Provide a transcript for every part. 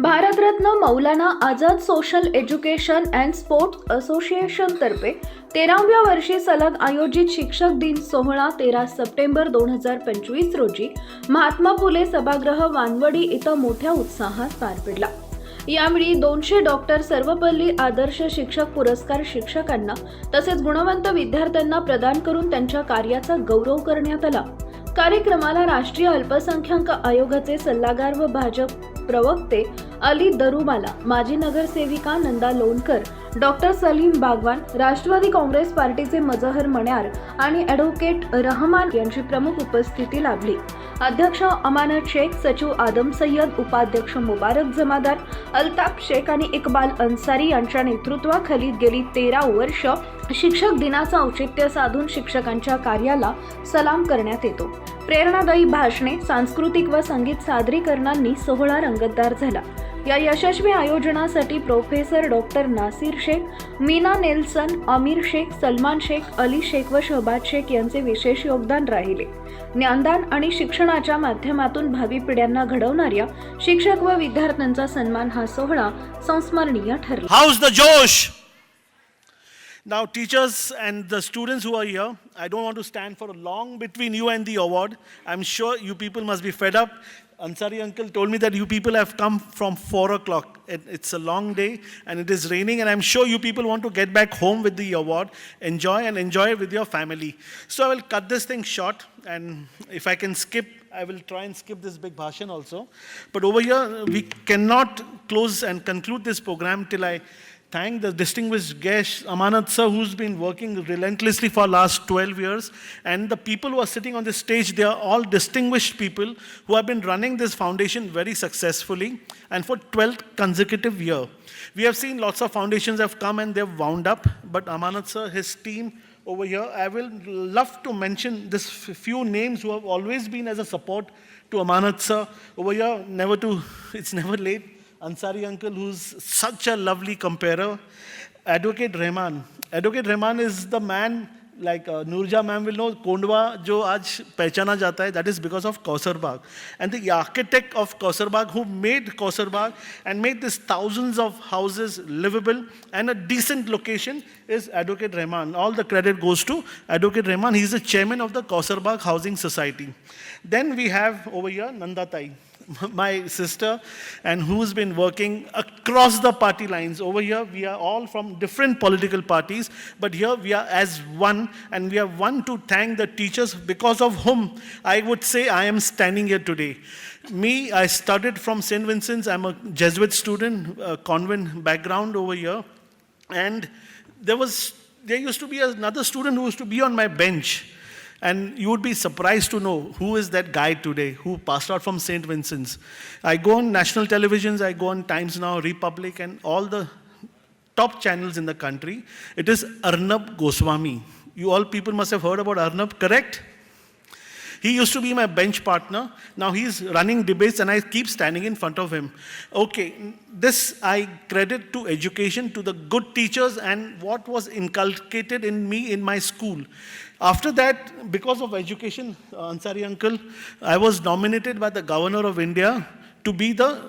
Bharat Ratna Maulana Azad social education and sports association तर्फे 13व्या वर्षी सलग आयोजित शिक्षक दिन सोहळा 13 सप्टेंबर 2025 रोजी महात्मा फुले सभागृह वानवडी इथं मोठ्या उत्साहात पार पडला. यावेळी 200 डॉक्टर सर्वपल्ली आदर्श शिक्षक पुरस्कार शिक्षकांना तसेच गुणवंत विद्यार्थ्यांना प्रदान करून त्यांच्या कार्याचा गौरव करण्यात आला. कार्यक्रमाला राष्ट्रीय अल्पसंख्याक आयोगाचे सल्लागार व भाजप प्रवक्ते अली दरुमाला, माजी नगरसेविका नंदा लोणकर, डॉक्टर सलीम बागवान, राष्ट्रवादी काँग्रेस पार्टीचे मजहर मण्यार आणि ॲडव्होकेट रहमान यांची प्रमुख उपस्थिती लाभली. अध्यक्ष अमानत शेख, सचिव आदम सय्यद, उपाध्यक्ष मुबारक जमादार, अल्ताफ शेख आणि इक्बाल अन्सारी यांच्या नेतृत्वाखाली गेली 13 वर्ष शिक्षक दिनाचं औचित्य साधून शिक्षकांच्या कार्याला सलाम करण्यात येतो. प्रेरणादायी भाषणे, सांस्कृतिक व संगीत सादरीकरणांनी सोहळा रंगतदार झाला. या यशस्वी आयोजनासाठी professor doctor Nasir Shaikh, Meena Nelson, Aamir Shaikh, Salman Shaikh, Ali Shaikh व शहबाज शेख यांचे विशेष योगदान राहिले. ज्ञानदान आणि शिक्षणाच्या माध्यमातून भावी पिढ्यांना घडवणाऱ्या शिक्षक व विद्यार्थ्यांचा सन्मान हा सोहळा संस्मरणीय ठरला. How's the Josh? Now, teachers and the students who are here, I don't want to stand for long between you and the award. I'm sure you people must be fed up. Ansari uncle told me that you people have come from 4 o'clock. It's a long day and it is raining, and I'm sure you people want to get back home with the award, enjoy it with your family. So I will cut this thing short, and if I can skip, I will try and skip this big bhashan also. But over here, we cannot close and conclude this program till I thank the distinguished guest, Amanat sir, who's been working relentlessly for last 12 years. And the people who are sitting on this stage, they are all distinguished people who have been running this foundation very successfully and for 12th consecutive year. We have seen lots of foundations have come and they've wound up, but Amanat sir, his team over here, I will love to mention this few names who have always been as a support to Amanat sir. Over here, it's never late. Ansari uncle, who's such a lovely comparer. Advocate Rahman. Advocate Rahman is the man, like Nurja ma'am will know, Kondwa jo aaj pehchana jata hai, that is because of Kausar Bagh. And the architect of Kausar Bagh, who made Kausar Bagh and made this thousands of houses livable and a decent location, is Advocate Rahman. All the credit goes to Advocate Rahman. He is the chairman of the Kausar Bagh Housing Society. Then we have over here Nanda Tai, my sister, and who's been working across the party lines. Over here, we are all from different political parties, but here we are as one, and we are one to thank the teachers because of whom I would say I am standing here today. Me, I studied from St. Vincent's. I'm a Jesuit student, convent background over here, and there used to be another student who used to be on my bench. And you would be surprised to know who is that guy today who passed out from St. Vincent's. I go on national televisions, I go on Times Now, Republic, and all the top channels in the country. It is Arnab Goswami. You all people must have heard about Arnab, correct? He used to be my bench partner. Now he's running debates and I keep standing in front of him. Okay, this I credit to education, to the good teachers and what was inculcated in me in my school. After that, because of education, Ansari uncle, I was nominated by the Governor of India to be the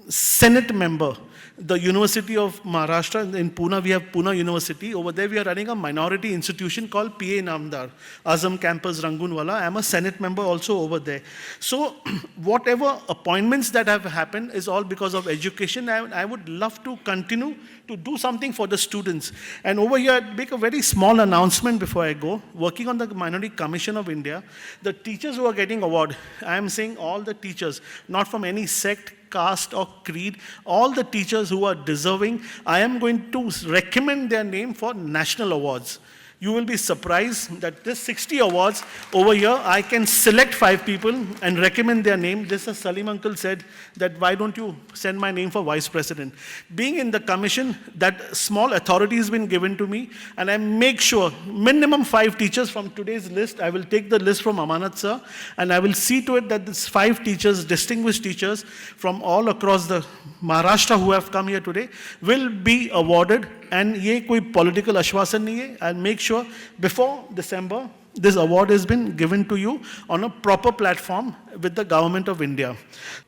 Senate member. The University of Maharashtra in Pune, we have Pune University. Over there, we are running a minority institution called PA Namdar, Azam Campus, Rangunwala. I am a Senate member also over there. So, whatever appointments that have happened is all because of education. I would love to continue to do something for the students. And over here, I'd make a very small announcement before I go. Working on the Minority Commission of India, the teachers who are getting award, I am saying all the teachers, not from any sect, caste or creed, all the teachers who are deserving, I am going to recommend their name for national awards. You will be surprised that this 60 awards over here, I can select 5 people and recommend their name. Just as Salim uncle said, that why don't you send my name for vice president? Being in the commission, that small authority has been given to me, and I make sure minimum 5 teachers from today's list, I will take the list from Amanat sir, and I will see to it that these 5 teachers, distinguished teachers from all across the Maharashtra who have come here today, will be awarded. And ये कोई political आश्वासन नहीं है. I'll make sure before December this award has been given to you on a proper platform with the government of India.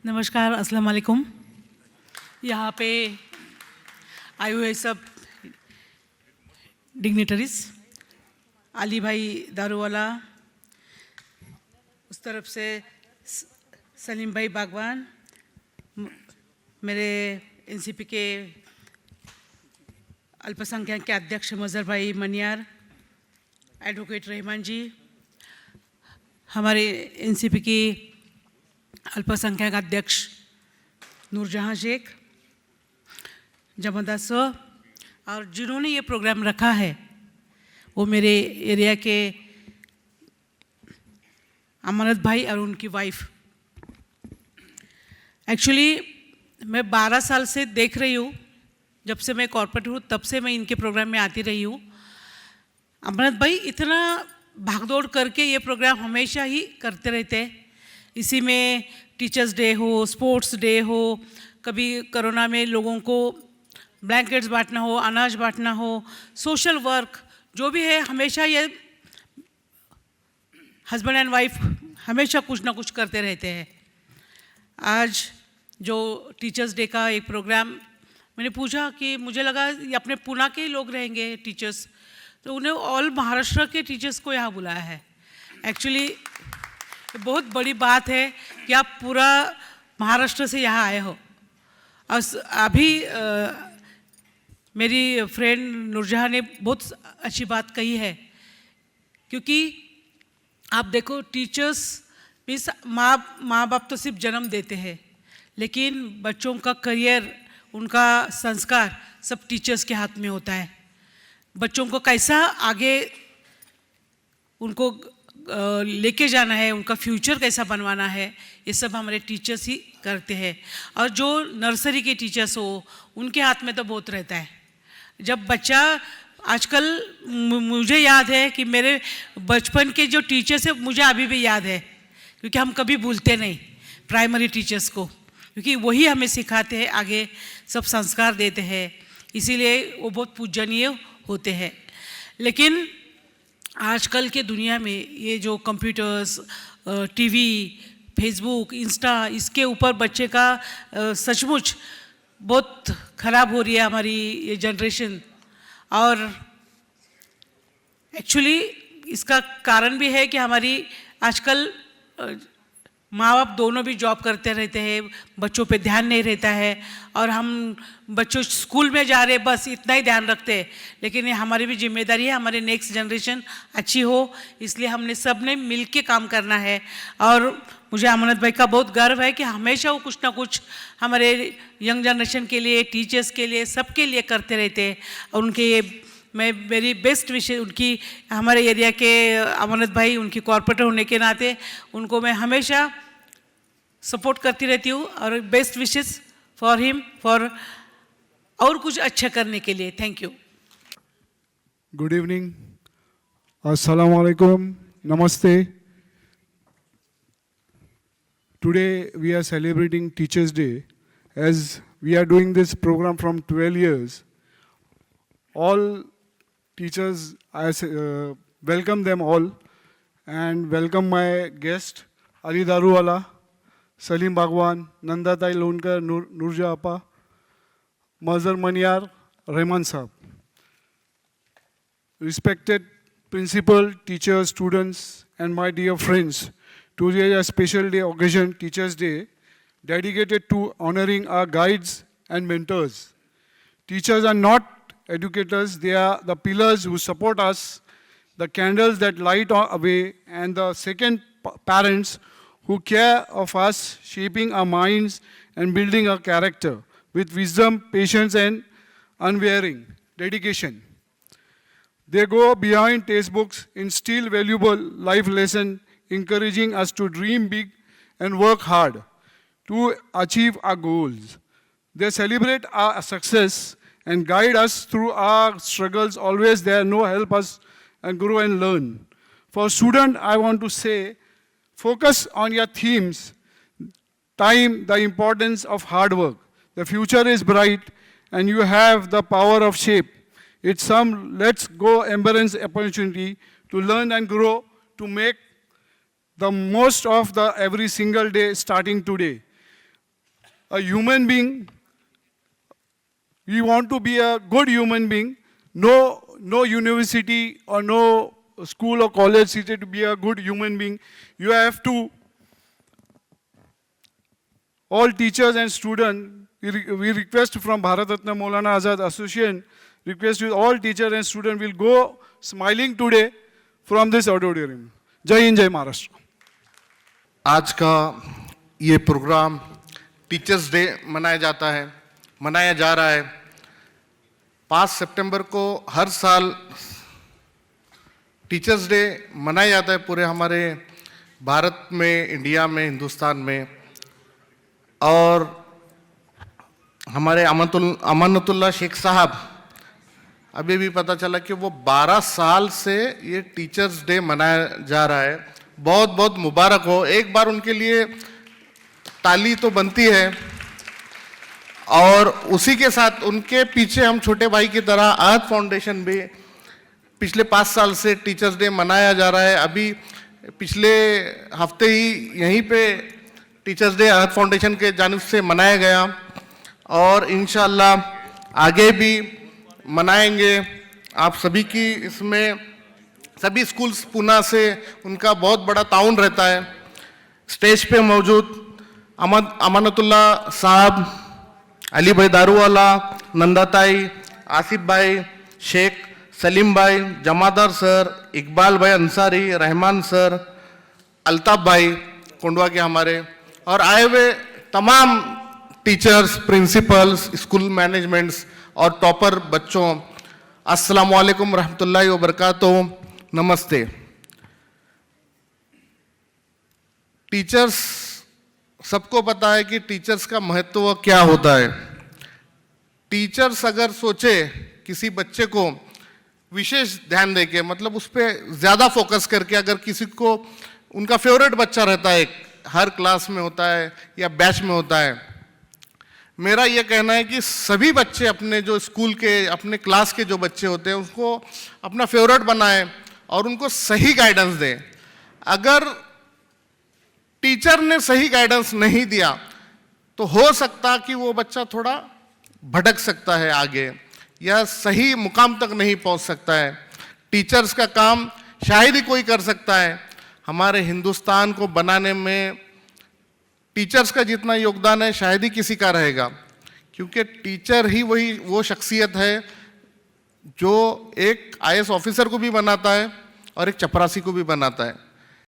नमस्कार, अस्सलाम वालेकुम. यहाँ पे आए हुए सब डिग्निटरीज, अली भाई दारूवाला, उस तरफ से सलीम भाई बागवान, मेरे एनसीपी के अल्पसंख्यक के अध्यक्ष मजहर भाई मनियार, एडवोकेट रहमान जी, हमारे एनसीपी की अल्पसंख्यक अध्यक्ष नूरजहां शेख, जमदास सर, और जिन्होंने ये प्रोग्राम रखा है वो मेरे एरिया के अमानत भाई और उनकी वाइफ। एक्चुअली मैं 12 साल से देख रही हूँ, जब से मैं कॉर्पोरेट हूँ तब से मैं इनके प्रोग्राम में आती रही हूँ। अमानत भाई इतना भागदौड़ करके ये प्रोग्राम हमेशा ही करते रहते हैं। इसी में टीचर्स डे हो, स्पोर्ट्स डे हो, कभी कोरोना में लोगों को ब्लैंकेट्स बांटना हो, अनाज बांटना हो, सोशल वर्क जो भी है, हमेशा ये हस्बैंड एंड वाइफ हमेशा कुछ ना कुछ करते रहते हैं। आज जो टीचर्स डे का एक प्रोग्राम, मैंने पूछा कि मुझे लगा ये अपने पुणे के ही लोग रहेंगे टीचर्स, तो उन्हें ऑल महाराष्ट्र के टीचर्स को यहाँ बुलाया है। एक्चुअली बहुत बड़ी बात है कि आप पूरा महाराष्ट्र से यहाँ आए हो। और अभी मेरी फ्रेंड नूरजहां ने बहुत अच्छी बात कही है, क्योंकि आप देखो टीचर्स मीन्स माँ बाप तो सिर्फ जन्म देते हैं, लेकिन बच्चों का करियर, उनका संस्कार सब टीचर्स के हाथ में होता है। बच्चों को कैसा आगे उनको लेके जाना है, उनका फ्यूचर कैसा बनवाना है, ये सब हमारे टीचर्स ही करते हैं। और जो नर्सरी के टीचर्स हो, उनके हाथ में तो बहुत रहता है। जब बच्चा, आजकल मुझे याद है कि मेरे बचपन के जो टीचर्स है मुझे अभी भी याद है, क्योंकि हम कभी भूलते नहीं प्राइमरी टीचर्स को, क्योंकि वही हमें सिखाते हैं, आगे सब संस्कार देते हैं, इसीलिए वो बहुत पूजनीय होते हैं। लेकिन आजकल के दुनिया में ये जो कंप्यूटर्स, टीवी, फेसबुक, इंस्टा, इसके ऊपर बच्चे का सचमुच बहुत ख़राब हो रही है हमारी ये जनरेशन। और एक्चुअली इसका कारण भी है कि हमारी आजकल माँ बाप दोनों भी जॉब करते रहते हैं, बच्चों पे ध्यान नहीं रहता है, और हम बच्चों स्कूल में जा रहे बस इतना ही ध्यान रखते हैं। लेकिन ये हमारी भी जिम्मेदारी है, हमारी नेक्स्ट जनरेशन अच्छी हो, इसलिए हमने सब ने मिल के काम करना है। और मुझे अमानत भाई का बहुत गर्व है कि हमेशा वो कुछ ना कुछ हमारे यंग जनरेशन के लिए, टीचर्स के लिए, सबके लिए करते रहते हैं। और उनके मैं मेरी बेस्ट विशेष उनकी, हमारे एरिया के अमानत भाई, उनकी कॉर्पोरेटर होने के नाते उनको मैं हमेशा सपोर्ट करती रहती हूँ, और best wishes for him, for और कुछ अच्छा करने के लिए। Thank you. Good evening. Assalamu alaikum. Namaste. Today we are celebrating Teachers' Day. As we are doing this program from 12 years, all teachers, I welcome them all and welcome my guest, Ali Daruwala, Salim Bhagwan, Nandatai Lonkar, Nurja Appa, Mazhar Maniyar, Rahman Saab. Respected principal, teachers, students, and my dear friends, today is a special day occasion, Teachers' Day, dedicated to honoring our guides and mentors. Teachers are not educators, they are the pillars who support us, the candles that light our way, and the second parents who care of us, shaping our minds and building our character with wisdom, patience, and unwearying dedication. They go beyond textbooks, instill valuable life lessons, encouraging us to dream big and work hard to achieve our goals. They celebrate our success and guide us through our struggles, always there, no help us and grow and learn. For students, I want to say, focus on your themes, time, the importance of hard work. The future is bright and you have the power of shape. It's some, let's go embrace opportunity to learn and grow, to make the most of the every single day starting today. A human being we want to be a good human being. No university or no school or college seated to be a good human being. You have to, all teachers and students, we request from Bharat Ratna Maulana Azad Association, request you all teachers and students will go smiling today from this auditorium. Jai Hind, Jai Maharashtra. आज का ये programme teachers day मनाया जा रहा है 5 सितंबर को हर साल teachers day मनाया जाता है पूरे हमारे भारत में, इंडिया में, हिंदुस्तान में। और हमारे अमानतुल्लाह शेख साहब, अभी भी पता चला कि वो 12 साल से ये टीचर्स डे मनाया जा रहा है। बहुत बहुत मुबारक हो, एक बार उनके लिए ताली तो बनती है। और उसी के साथ उनके पीछे हम छोटे भाई की तरह आहत फाउंडेशन भी पिछले 5 साल से टीचर्स डे मनाया जा रहा है। अभी पिछले हफ्ते ही यहीं पे टीचर्स डे आहत फाउंडेशन के जानिब से मनाया गया और इंशाअल्लाह आगे भी मनाएंगे। आप सभी की इसमें सभी स्कूल्स पूना से उनका बहुत बड़ा ताउन रहता है। स्टेज पे मौजूद अमानतुल्लाह साहब, अली भाई दारूवाला, नंदाताई, आसिफ भाई, शेख सलीम भाई, जमादार सर, इकबाल भाई अंसारी, रहमान सर, अल्ताफ भाई कोंडवा के हमारे, और आए हुए तमाम टीचर्स, प्रिंसिपल्स, स्कूल मैनेजमेंट्स और टॉपर बच्चों, अस्सलाम वालेकुम रहमतुल्लाहि व बरकातुहू, नमस्ते। टीचर्स, सबको पता है कि टीचर्स का महत्व क्या होता है। टीचर्स अगर सोचे किसी बच्चे को विशेष ध्यान देके, मतलब उस पर ज़्यादा फोकस करके, अगर किसी को उनका फेवरेट बच्चा रहता है, हर क्लास में होता है या बैच में होता है, मेरा ये कहना है कि सभी बच्चे अपने जो स्कूल के, अपने क्लास के जो बच्चे होते हैं उसको अपना फेवरेट बनाएं और उनको सही गाइडेंस दें। अगर टीचर ने सही गाइडेंस नहीं दिया तो हो सकता कि वो बच्चा थोड़ा भटक सकता है आगे, या सही मुकाम तक नहीं पहुंच सकता है। टीचर्स का काम शायद ही कोई कर सकता है। हमारे हिंदुस्तान को बनाने में टीचर्स का जितना योगदान है शायद ही किसी का रहेगा, क्योंकि टीचर ही वो शख्सियत है जो एक IAS ऑफिसर को भी बनाता है और एक चपरासी को भी बनाता है।